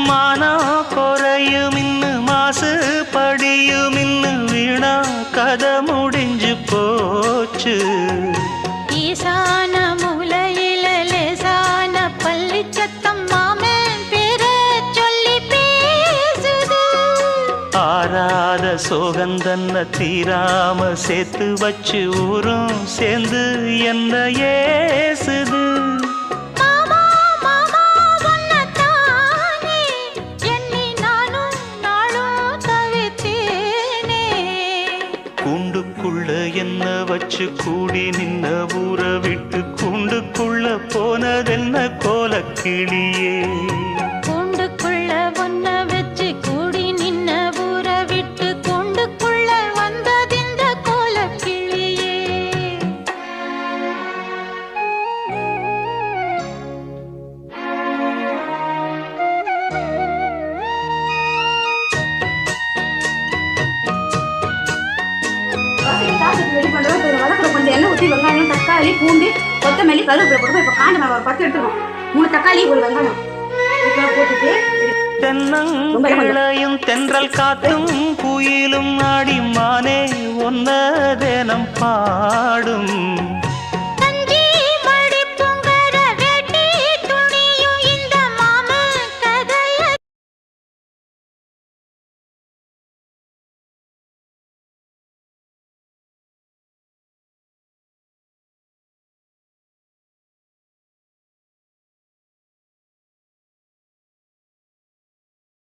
மானம் குறையும் இன்னும் மாசு படியும் இன்னும் வீணா கதை முடிஞ்சு போச்சு. ஈசான மூலையில லேசான பள்ளி சத்தம் மாமன் பேர சொல்லி பேசுது. ஆறாத சோகந்தன்ன தீராம சேர்த்து வச்சு ஊரும் சேர்ந்து என்ன ஏசுது. மாமா மாமா உன்னத்தானே எண்ணி நானும் நாளும் தவித்தேனே. கூண்டுக்குள்ள என்ன வச்சு கூடி நின்ன ஊற விட்டு கூண்டுக்குள்ள போனதென்ன கோலக்கிளியே. கூண்டுக்குள்ள ஒன்ன வச்சு கூடி நின்ன ஊற விட்டு கூண்டுக்குள்ள வந்ததிந்த கோலக்கிளியே. ரெடி பண்ணுறோம். இப்போ வதக்கிற கொஞ்சம் எண்ணெய் ஊற்றி வெங்காயம் தக்காளி பூண்டு கொத்தமல்லி கருவேப்பிலை போட்டு இப்போ காஞ்ச மிளகாய் 10 எடுத்துக்கணும். 3 தக்காளி ஒரு வெங்காயம் இதெல்லாம் போட்டுட்டு தென்னங்கிளையும் தென்றல் காத்தும் குயிலும் ஆடி மானே ஒன்ன தினம் பாடும்.